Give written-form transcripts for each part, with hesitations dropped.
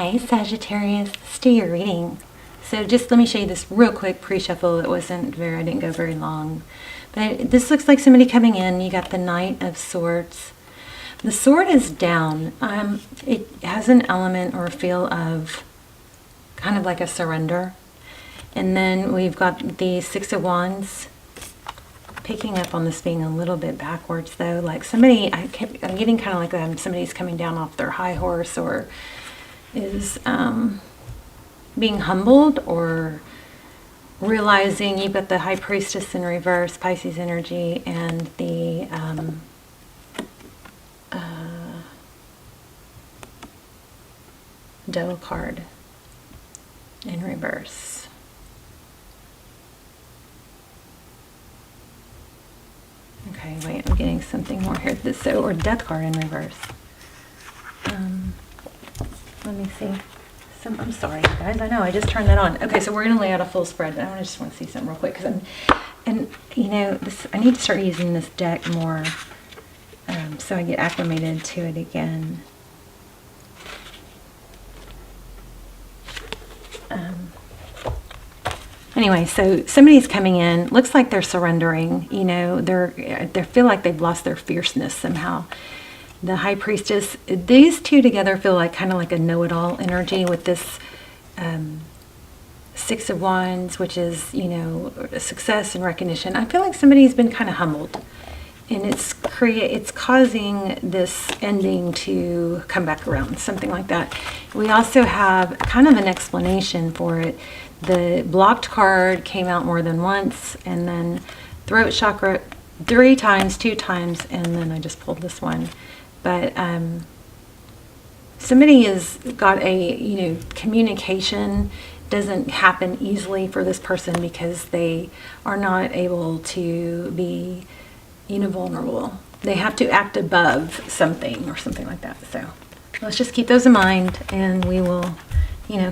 Hi Sagittarius, let's do your reading. So just let me show you this real quick pre-shuffle. I didn't go very long. But this looks like somebody coming in. You got the Knight of Swords. The sword is down. It has an element or a feel of kind of like a surrender. And then we've got the Six of Wands. Picking up on this being a little bit backwards though. Like somebody, I'm getting kind of like somebody's coming down off their high horse or is being humbled or realizing. You've got the High Priestess in reverse, Pisces energy, and the Devil card in reverse. Okay, wait, I'm getting something more here. Or Death card in reverse. Let me see. I'm sorry, guys. I know I just turned that on. Okay, so we're going to lay out a full spread. I just want to see something real quick because you know, I need to start using this deck more, so I get acclimated to it again. Anyway, so somebody's coming in. Looks like they're surrendering. You know, they feel like they've lost their fierceness somehow. The High Priestess, these two together feel like kind of like a know-it-all energy with this Six of Wands, which is, you know, success and recognition. I feel like somebody's been kind of humbled, and it's causing this ending to come back around, something like that. We also have kind of an explanation for it. The blocked card came out more than once, and then throat chakra 3 times, 2 times, and then I just pulled this one. But somebody has got communication doesn't happen easily for this person because they are not able to be, vulnerable. They have to act above something or something like that. So let's just keep those in mind, and we will,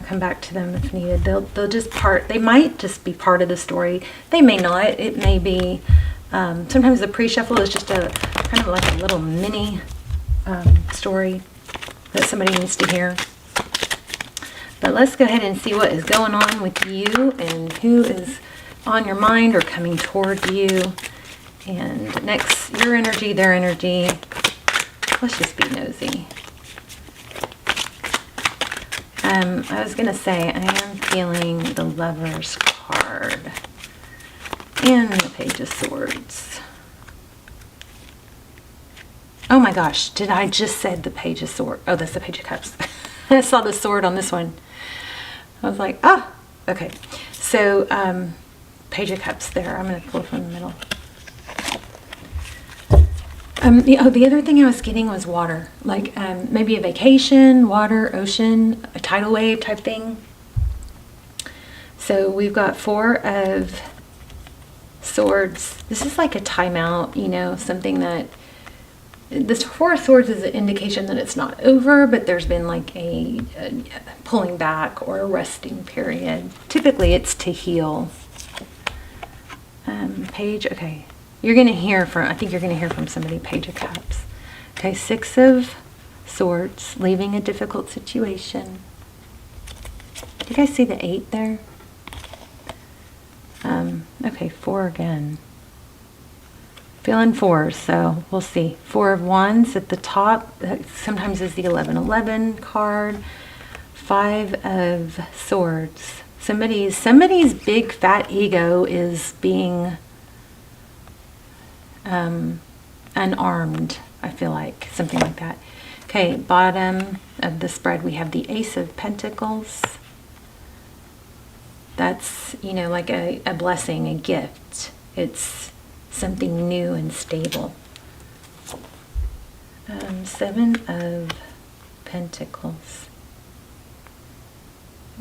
come back to them if needed. They might just be part of the story. They may not. It may be, sometimes the pre-shuffle is just a kind of like a little mini story that somebody needs to hear. But let's go ahead and see what is going on with you and who is on your mind or coming toward you. And next, your energy, their energy. Let's just be nosy. I was going to say, I am feeling the Lover's card and the Page of Swords. Oh my gosh, did I just said the Page of Swords? Oh, that's the Page of Cups. I saw the sword on this one. I was like, oh, okay. So, Page of Cups there. I'm going to pull from the middle. The other thing I was getting was water. Like maybe a vacation, water, ocean, a tidal wave type thing. So we've got 4 of Swords. This is like a timeout, something that... This 4 of Swords is an indication that it's not over, but there's been like a pulling back or a resting period. Typically it's to heal. Page, okay. I think you're going to hear from somebody. Page of Cups. Okay, 6 of Swords, leaving a difficult situation. Do you guys see the 8 there? Okay, 4 again. Feeling 4, so we'll see. 4 of Wands at the top. That sometimes is the 1111 card. 5 of Swords. Somebody's big fat ego is being unarmed, I feel like. Something like that. Okay, bottom of the spread we have the Ace of Pentacles. That's, like a blessing, a gift. It's something new and stable. 7 of Pentacles.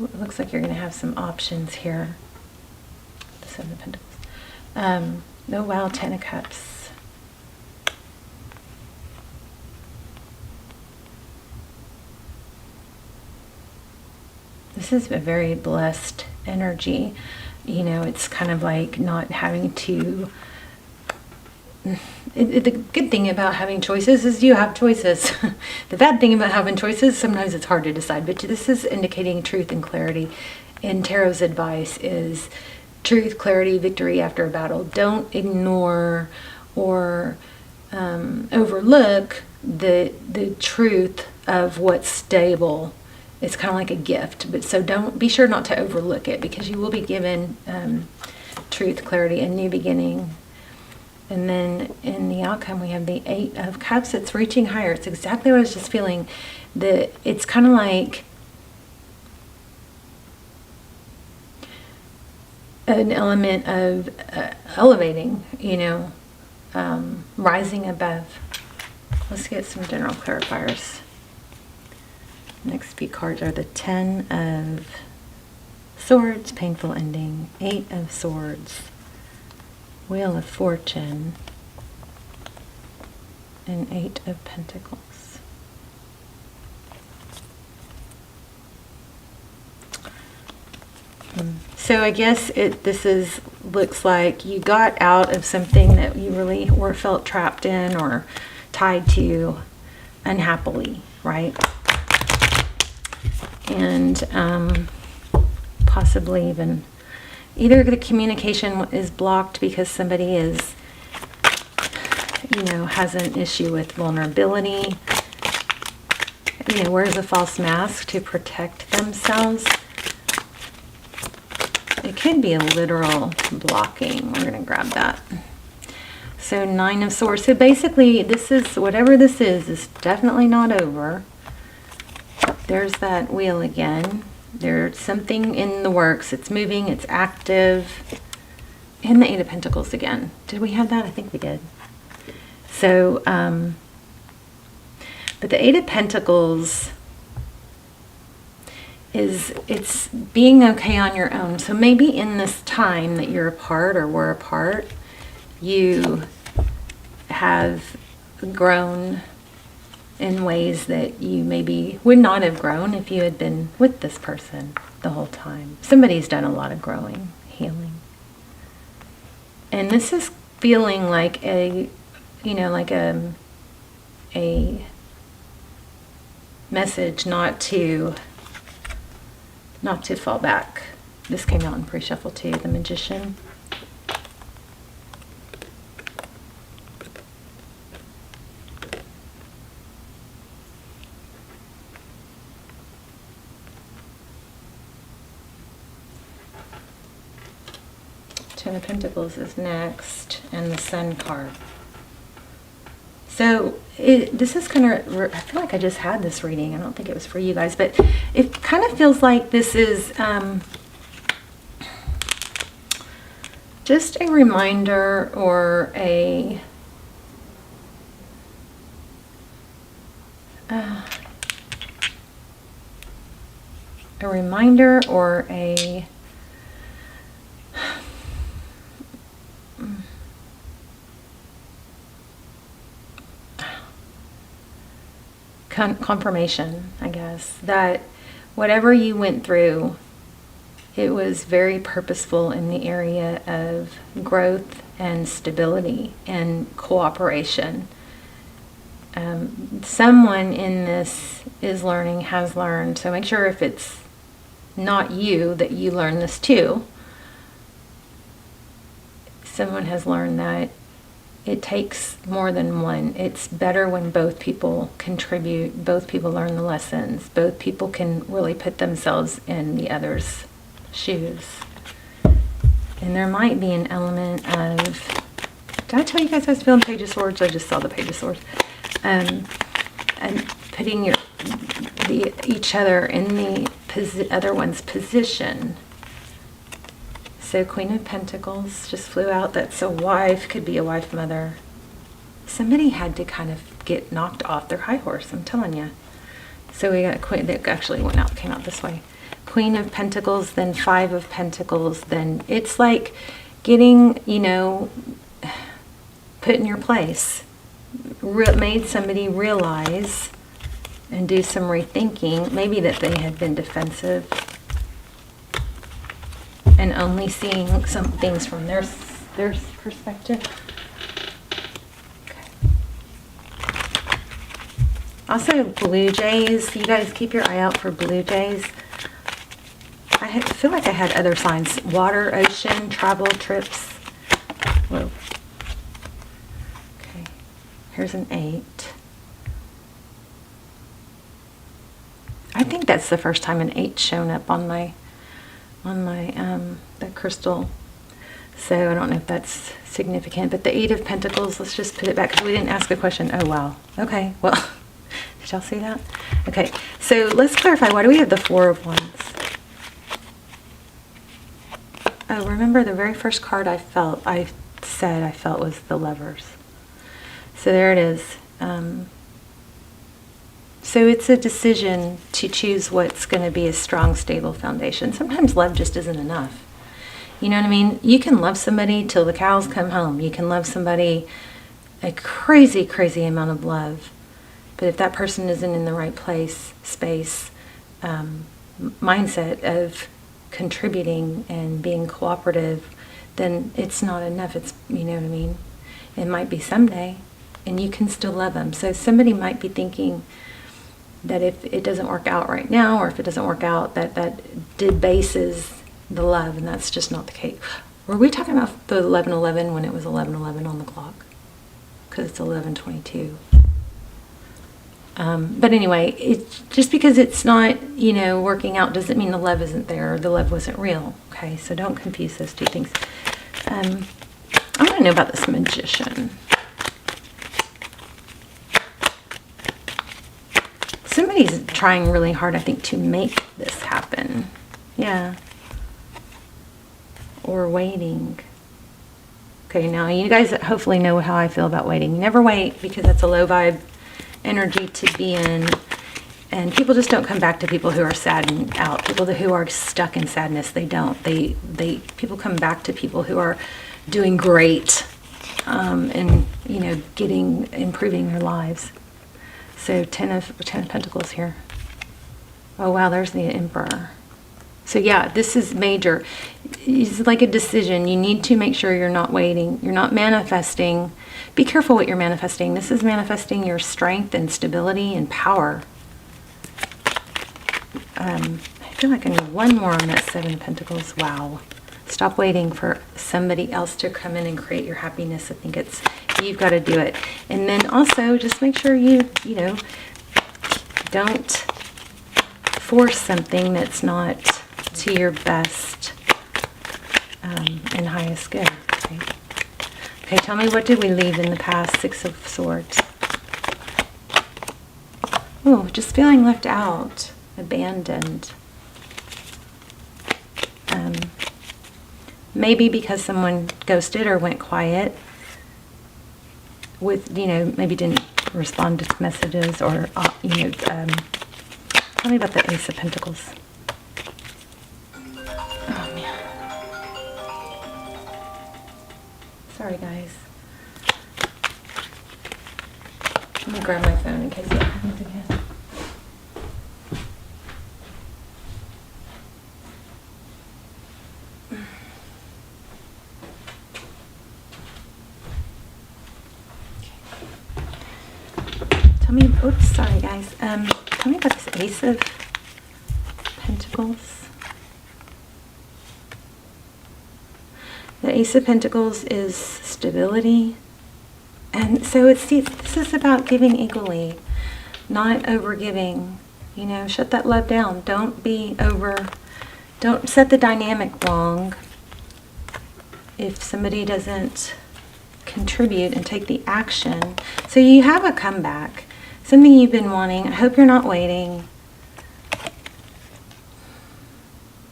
It looks like you're going to have some options here. The 7 of Pentacles. Oh wow, 10 of Cups. This is a very blessed energy. It's kind of like not having to The good thing about having choices is you have choices. The bad thing about having choices, sometimes it's hard to decide. But this is indicating truth and clarity. And Tarot's advice is truth, clarity, victory after a battle. Don't ignore or overlook the truth of what's stable. It's kind of like a gift, but so don't be sure not to overlook it, because you will be given truth, clarity, and new beginning. And then in the outcome, we have the 8 of Cups. It's reaching higher. It's exactly what I was just feeling. That it's kind of like an element of elevating, rising above. Let's get some general clarifiers. Next few cards are the 10 of Swords, painful ending, 8 of Swords, Wheel of Fortune, and 8 of Pentacles. So I guess looks like you got out of something that you really felt trapped in or tied to unhappily, right? And possibly even either the communication is blocked because somebody is, has an issue with vulnerability, wears a false mask to protect themselves. It could be a literal blocking. We're going to grab that. So 9 of Swords. So basically, whatever this is definitely not over. There's that wheel again. There's something in the works. It's moving. It's active. And the 8 of Pentacles again. Did we have that? I think we did. So, but the 8 of Pentacles it's being okay on your own. So maybe in this time that you're apart or were apart, you have grown in ways that you maybe would not have grown if you had been with this person the whole time. Somebody's done a lot of growing, healing. And this is feeling like a message not to fall back. This came out in pre-shuffle too, the Magician. Ten of Pentacles is next, and the Sun card. So this is kind of, I feel like I just had this reading. I don't think it was for you guys, but it kind of feels like this is just a reminder or a reminder or a confirmation, I guess, that whatever you went through, it was very purposeful in the area of growth and stability and cooperation. Someone in this is learning, has learned, so make sure if it's not you that you learn this too. Someone has learned that it takes more than one. It's better when both people contribute, both people learn the lessons, both people can really put themselves in the other's shoes. And there might be an element of, did I tell you guys I was feeling Page of Swords? I just saw the Page of Swords. And putting each other in the other one's position. So Queen of Pentacles just flew out. That's a wife, could be a wife, mother. Somebody had to kind of get knocked off their high horse, I'm telling you. So we got Queen, that actually came out this way. Queen of Pentacles, then 5 of Pentacles, then it's like getting, put in your place. Made somebody realize and do some rethinking, maybe that they had been defensive and only seeing some things from their perspective. Also, blue jays. You guys keep your eye out for blue jays. I feel like I had other signs. Water, ocean, travel, trips. Whoa. Okay. Here's an 8. I think that's the first time an 8's shown up on my that crystal. So I don't know if that's significant, but the 8 of Pentacles, let's just put it back because we didn't ask a question. Oh, wow. Okay, well, did y'all see that? Okay, so let's clarify. Why do we have the 4 of Wands? Oh, remember the very first card I said I felt was the Lovers. So there it is. So it's a decision to choose what's going to be a strong, stable foundation. Sometimes love just isn't enough. You know what I mean? You can love somebody till the cows come home. You can love somebody a crazy, crazy amount of love. But if that person isn't in the right place, space, mindset of contributing and being cooperative, then it's not enough. It's, you know what I mean? It might be someday, and you can still love them. So somebody might be thinking that if it doesn't work out right now, or if it doesn't work out, that debases the love, and that's just not the case. Were we talking about the 11:11 when it was 11:11 on the clock? Because it's 11:22. But anyway, it's just because it's not, you know, working out doesn't mean the love isn't there, or the love wasn't real. Okay, so don't confuse those two things. I want to know about this Magician. Somebody's trying really hard, I think, to make this happen. Yeah. Or waiting. Okay, now you guys hopefully know how I feel about waiting. Never wait, because that's a low vibe energy to be in. And people just don't come back to people who are sad and out. People who are stuck in sadness, they don't. People come back to people who are doing great, and, you know, improving their lives. So 10 of Pentacles here. Oh wow, there's the Emperor. So yeah, this is major. It's like a decision. You need to make sure you're not waiting. You're not manifesting. Be careful what you're manifesting. This is manifesting your strength and stability and power. I feel like I need one more on that 7 of Pentacles. Wow. Stop waiting for somebody else to come in and create your happiness. I think you've got to do it. And then also just make sure you know, don't force something that's not to your best and highest good. Okay, tell me, what did we leave in the past? 6 of Swords. Oh, just feeling left out, abandoned. Maybe because someone ghosted or went quiet with, you know, maybe didn't respond to messages, or, you know, tell me about the Ace of Pentacles. Oh, man. Sorry, guys. Let me grab my phone in case it happens again. Tell me, oops, sorry guys. Tell me about this Ace of Pentacles. The Ace of Pentacles is stability. And so this is about giving equally, not over giving. You know, shut that love down. Don't set the dynamic wrong. If somebody doesn't contribute and take the action. So you have a comeback. Something you've been wanting. I hope you're not waiting.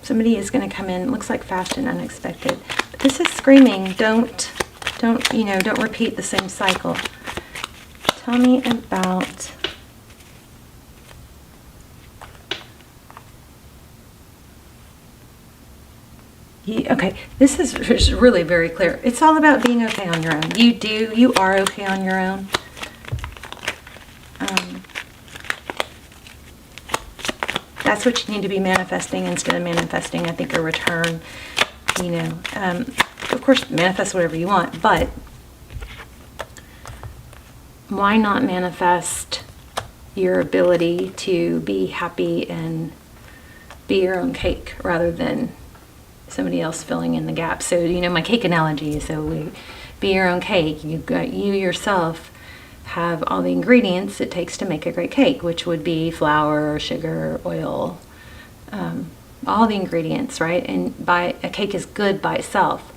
Somebody is going to come in. It looks like fast and unexpected. But this is screaming. Don't repeat the same cycle. Tell me about okay, this is really very clear. It's all about being okay on your own. You are okay on your own. That's what you need to be manifesting instead of manifesting, I think, a return. You know, of course, manifest whatever you want, but why not manifest your ability to be happy and be your own cake rather than somebody else filling in the gaps. So, you know, my cake analogy, so we be your own cake. You yourself have all the ingredients it takes to make a great cake, which would be flour, sugar, oil, all the ingredients, right? And a cake is good by itself.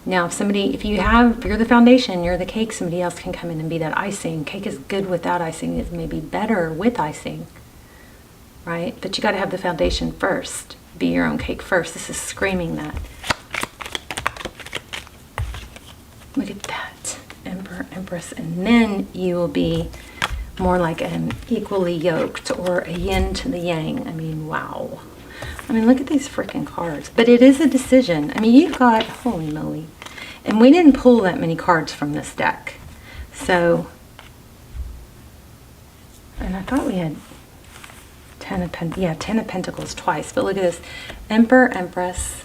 Now, if you're the foundation, you're the cake, somebody else can come in and be that icing. Cake is good without icing. It's maybe better with icing, right? But you got to have the foundation first. Be your own cake first. This is screaming that. Look at that. Emperor, Empress. And then you will be more like an equally yoked or a yin to the yang. I mean, wow. I mean, look at these freaking cards. But it is a decision. I mean, you've got, holy moly. And we didn't pull that many cards from this deck. So, and I thought we had 10 of Pentacles twice. But look at this. Emperor, Empress.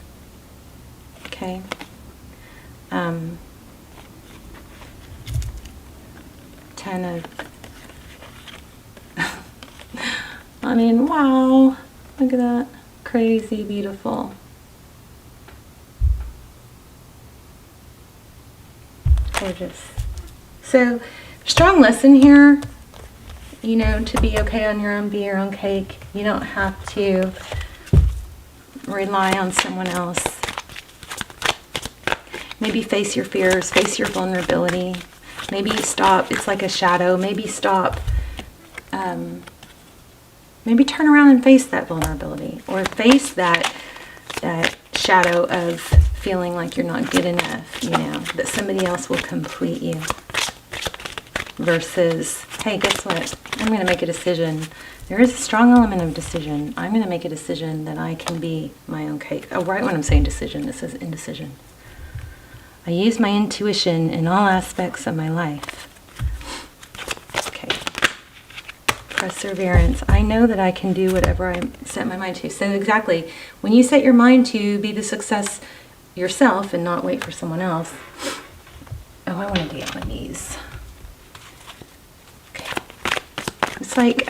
Okay. 10 of... I mean, wow. Look at that. Crazy beautiful. Gorgeous. So, strong lesson here, you know, to be okay on your own, be your own cake. You don't have to rely on someone else. Maybe face your fears, face your vulnerability. Maybe stop, it's like a shadow. Maybe stop, maybe turn around and face that vulnerability, or face that shadow of feeling like you're not good enough, you know, that somebody else will complete you. Versus, hey, guess what? I'm going to make a decision. There is a strong element of decision. I'm going to make a decision that I can be my own cake. Oh, right when I'm saying decision, it says indecision. I use my intuition in all aspects of my life. Okay. Perseverance. I know that I can do whatever I set my mind to. So exactly, when you set your mind to be the success yourself and not wait for someone else. Oh, I want to be on my knees. Okay. It's like,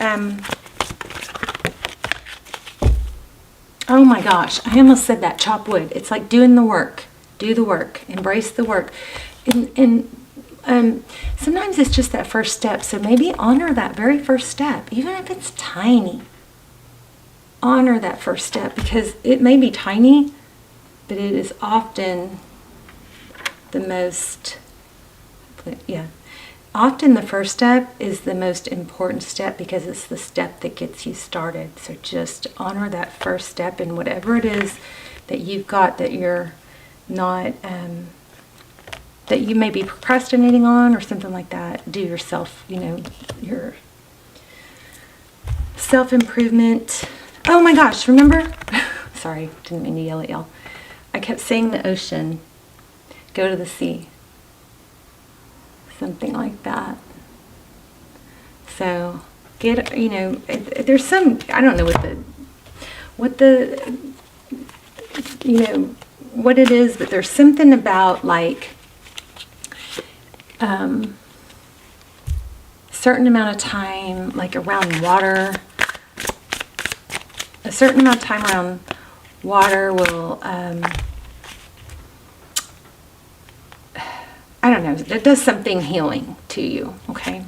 oh my gosh, I almost said that, chop wood. It's like doing the work. Do the work. Embrace the work. And sometimes it's just that first step. So maybe honor that very first step, even if it's tiny. Honor that first step, because it may be tiny, but it is often the most, often the first step is the most important step, because it's the step that gets you started. So just honor that first step, and whatever it is that you've got that you're not, that you may be procrastinating on or something like that, do yourself, you know, your self-improvement. Oh my gosh, remember? Sorry, didn't mean to yell at y'all. I kept saying the ocean, go to the sea. Something like that. So, get, you know, there's some, I don't know what the, you know, what it is, but there's something about like, certain amount of time, like around water, a certain amount of time around water will, I don't know, it does something healing to you, okay?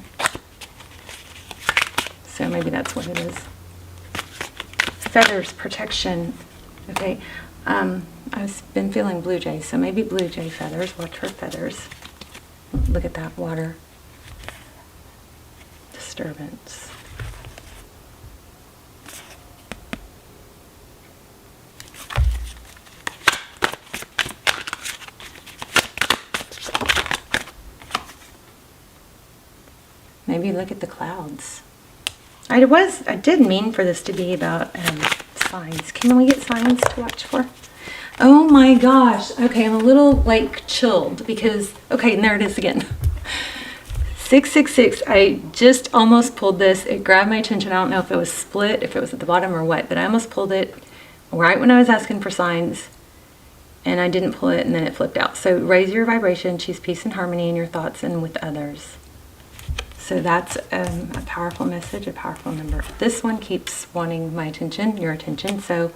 So maybe that's what it is. Feathers, protection, okay? I've been feeling blue jay, so maybe blue jay feathers, watch her feathers. Look at that, water. Disturbance. Maybe look at the clouds. I did mean for this to be about signs. Can we get signs to watch for? Oh my gosh. Okay, I'm a little like chilled because, okay, and there it is again. 666. I just almost pulled this. It grabbed my attention. I don't know if it was split, if it was at the bottom or what, but I almost pulled it right when I was asking for signs, and I didn't pull it, and then it flipped out. So raise your vibration, choose peace and harmony in your thoughts and with others. So that's a powerful message, a powerful number. This one keeps wanting my attention, your attention. So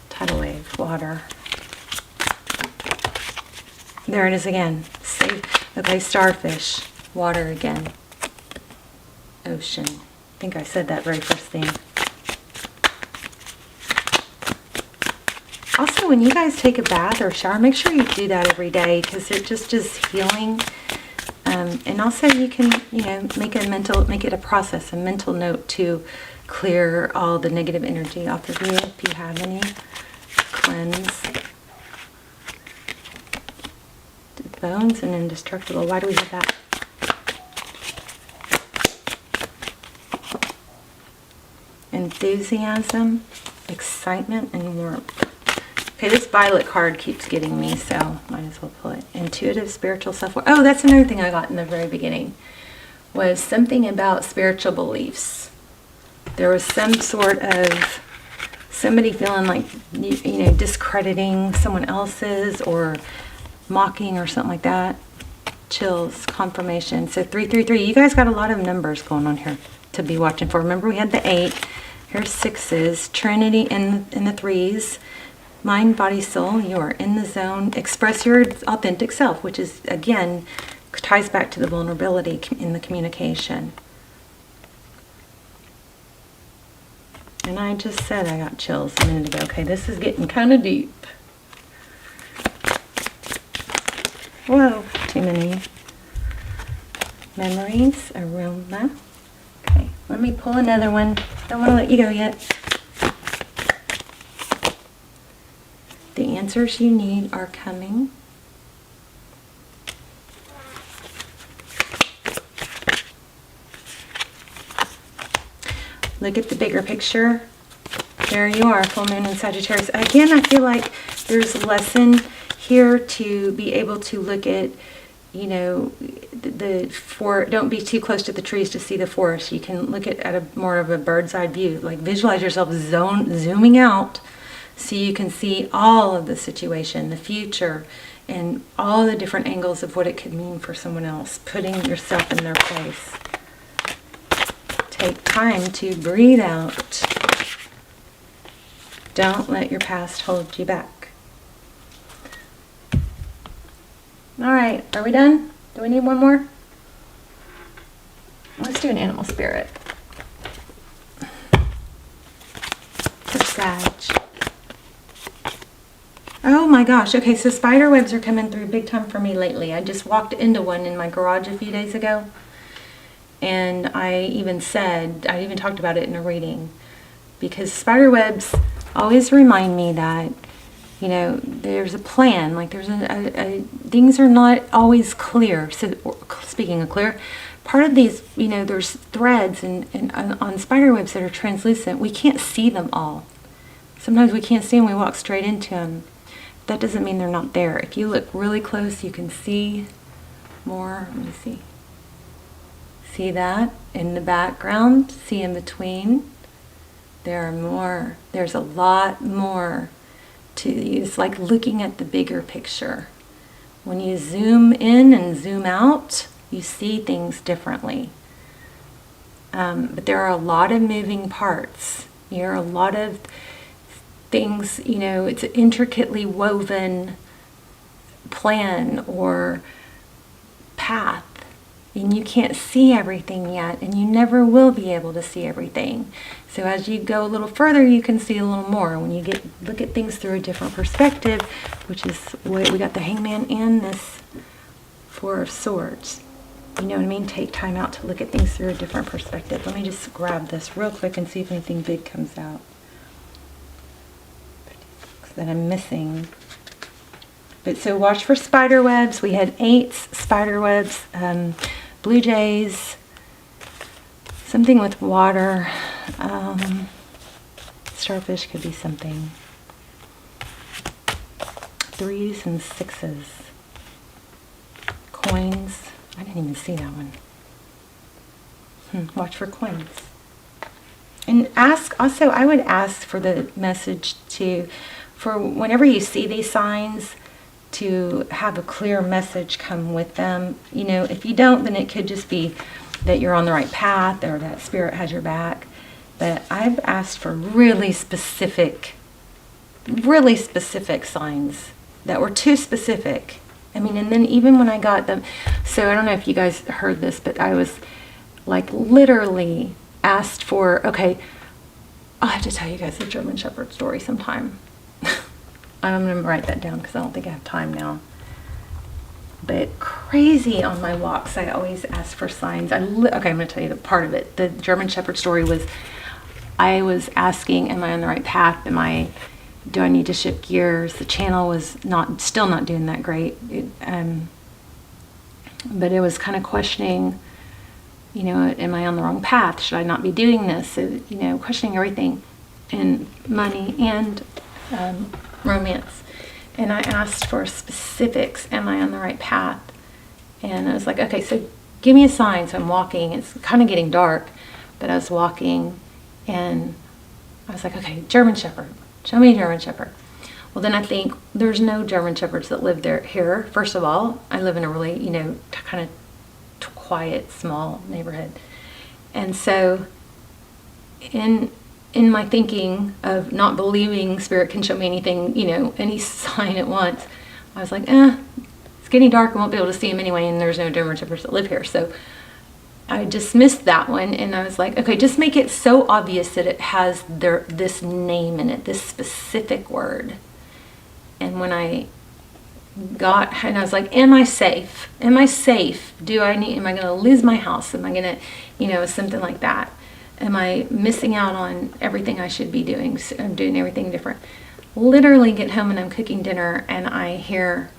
tidal wave, water. There it is again. See? Okay, starfish, water again. Ocean. I think I said that very first thing. Also, when you guys take a bath or shower, make sure you do that every day, because it just is healing. And also you can, make it a process, a mental note to clear all the negative energy off of you if you have any. Cleanse. Bones and indestructible. Why do we have that? Enthusiasm, excitement, and warmth. Okay, this violet card keeps getting me, so might as well pull it. Intuitive, spiritual self-worth. Oh, that's another thing I got in the very beginning, was something about spiritual beliefs. There was some sort of somebody feeling like, discrediting someone else's or mocking or something like that. Chills, confirmation. So 333. You guys got a lot of numbers going on here to be watching for. Remember, we had the 8. Here's 6s. Trinity in the 3s. Mind, body, soul. You are in the zone. Express your authentic self, which is, again, ties back to the vulnerability in the communication. And I just said I got chills a minute ago. Okay, this is getting kind of deep. Whoa, too many memories, aroma. Okay, let me pull another one. Don't want to let you go yet. The answers you need are coming. Look at the bigger picture. There you are, full moon in Sagittarius. Again, I feel like there's a lesson here to be able to look at, don't be too close to the trees to see the forest. You can look at a more of a bird's eye view. Like visualize yourself zooming out so you can see all of the situation, the future, and all the different angles of what it could mean for someone else, putting yourself in their place. Take time to breathe out. Don't let your past hold you back. All right, are we done? Do we need one more? Let's do an animal spirit. For Sag. Oh my gosh, okay, so spider webs are coming through big time for me lately. I just walked into one in my garage a few days ago. And I even talked about it in a reading. Because spider webs always remind me that, there's a plan. Like there's things are not always clear. So speaking of clear, part of these, there's threads and on spider webs that are translucent. We can't see them all. Sometimes we can't see them. We walk straight into them. That doesn't mean they're not there. If you look really close, you can see more. Let me see. See that in the background? See in between? There are more. There's a lot more to use, like looking at the bigger picture. When you zoom in and zoom out, you see things differently. But there are a lot of moving parts. There are a lot of things, it's an intricately woven plan or path. And you can't see everything yet, and you never will be able to see everything. So as you go a little further, you can see a little more. When you look at things through a different perspective, which is what we got, the Hangman and this Four of Swords. You know what I mean? Take time out to look at things through a different perspective. Let me just grab this real quick and see if anything big comes out that I'm missing. But so watch for spider webs. We had 8s, spider webs, blue jays, something with water, starfish could be something. 3s and 6s. Coins. I didn't even see that one. Watch for coins. And also I would ask for the message for whenever you see these signs, to have a clear message come with them. If you don't, then it could just be that you're on the right path or that spirit has your back. But I've asked for really specific signs that were too specific. I mean, and then even when I got them, so I don't know if you guys heard this, but I was like literally asked for, okay, I'll have to tell you guys the German Shepherd story sometime. I'm going to write that down because I don't think I have time now. But crazy on my walks, I always ask for signs. Okay, I'm going to tell you the part of it. The German Shepherd story was, I was asking, am I on the right path? Do I need to shift gears? The channel was still not doing that great. But it was kind of questioning, you know, am I on the wrong path? Should I not be doing this? So, you know, questioning everything in money and romance. And I asked for specifics. Am I on the right path? And I was like, okay, so give me a sign. So I'm walking. It's kind of getting dark, but I was walking and I was like, okay, German Shepherd. Show me a German Shepherd. Well, then I think there's no German Shepherds that live here. First of all, I live in a really, you know, kind of quiet, small neighborhood. And so in my thinking of not believing Spirit can show me anything, you know, any sign at once, I was like, it's getting dark. I won't be able to see him anyway, and there's no German Shepherds that live here. So I dismissed that one, and I was like, okay, just make it so obvious that it has this name in it, this specific word. And when I was like, am I safe? Am I safe? Am I going to lose my house? Am I going to, you know, something like that? Am I missing out on everything I should be doing? I'm doing everything different. Literally get home and I'm cooking dinner and I hear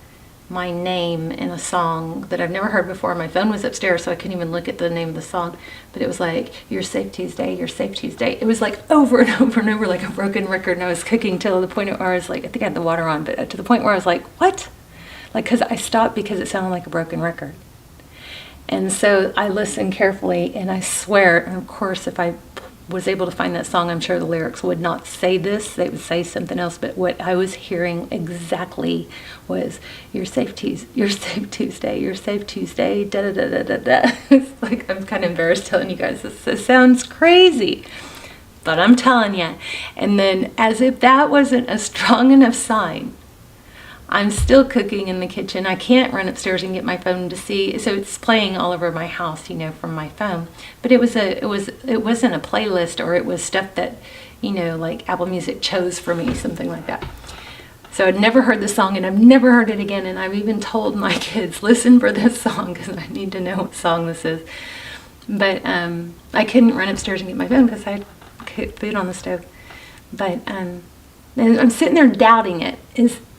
my name in a song that I've never heard before. My phone was upstairs, so I couldn't even look at the name of the song. But it was like, "You're safe Tuesday, you're safe Tuesday." It was like over and over and over, like a broken record. And I was cooking till the point where I was like, I think I had the water on, but to the point where I was like, what? Like, because I stopped because it sounded like a broken record. And so I listened carefully, and I swear, and of course, if I was able to find that song, I'm sure the lyrics would not say this. They would say something else. But what I was hearing exactly was, "You're safe Tuesday, you're safe Tuesday, you're safe Tuesday, da da da da da da." It's like, I'm kind of embarrassed telling you guys this. This sounds crazy, but I'm telling you. And then, as if that wasn't a strong enough sign, I'm still cooking in the kitchen. I can't run upstairs and get my phone to see. So it's playing all over my house, you know, from my phone. But it wasn't a playlist, or it was stuff that, you know, like Apple Music chose for me, something like that. So I'd never heard the song, and I've never heard it again. And I've even told my kids, listen for this song because I need to know what song this is. But I couldn't run upstairs and get my phone because I had food on the stove. But and I'm sitting there doubting it.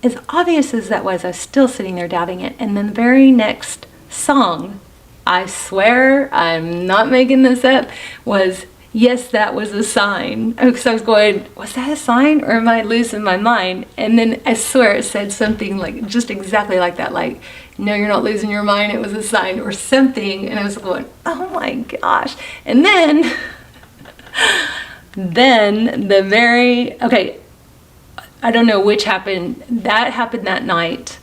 As obvious as that was, I was still sitting there doubting it. And then the very next song, I swear I'm not making this up, was "Yes, That Was a Sign." So I was going, was that a sign, or am I losing my mind? And then I swear it said something like, just exactly like that, like, "No, you're not losing your mind, it was a sign," or something. And I was going, oh my gosh. And then, I don't know which happened. That happened that night.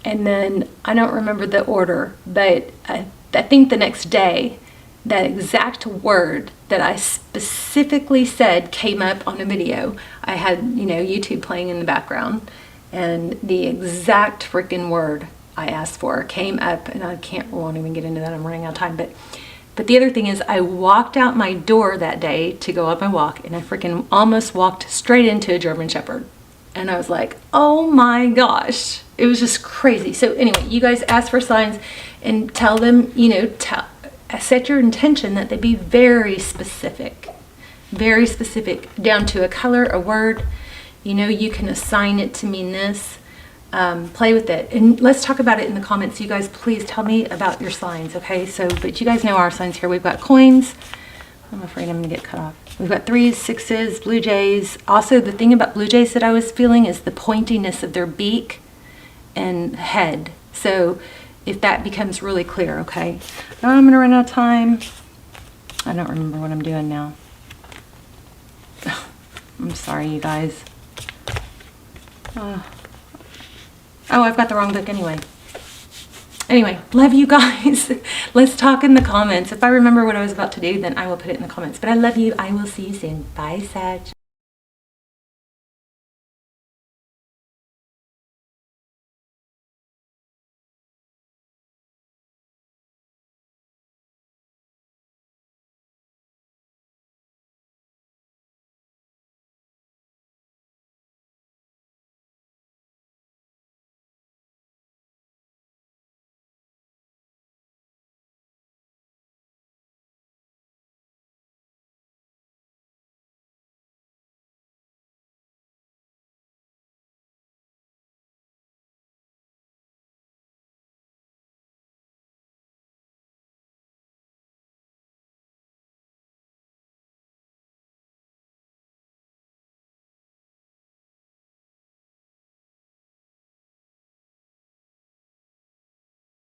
And then I don't remember the order, but I think the next day, that exact word that I specifically said came up on a video. I had, you know, YouTube playing in the background, and the exact freaking word I asked for came up, and won't even get into that. I'm running out of time. But the other thing is, I walked out my door that day to go up my walk, and I freaking almost walked straight into a German Shepherd. And I was like, oh my gosh. It was just crazy. So anyway, you guys ask for signs and tell them, you know, set your intention that they be very specific, down to a color, a word. You know, you can assign it to mean this. Play with it, and let's talk about it in the comments. You guys, please tell me about your signs, okay? So, but you guys know our signs here. We've got coins. I'm afraid I'm gonna get cut off. We've got 3s, 6s, blue jays. Also, the thing about blue jays that I was feeling is the pointiness of their beak and head. So, if that becomes really clear, okay? Now I'm gonna run out of time. I don't remember what I'm doing now. I'm sorry, you guys. Oh, I've got the wrong book anyway. Anyway, love you guys. Let's talk in the comments. If I remember what I was about to do, then I will put it in the comments. But I love you. I will see you soon. Bye, Sag.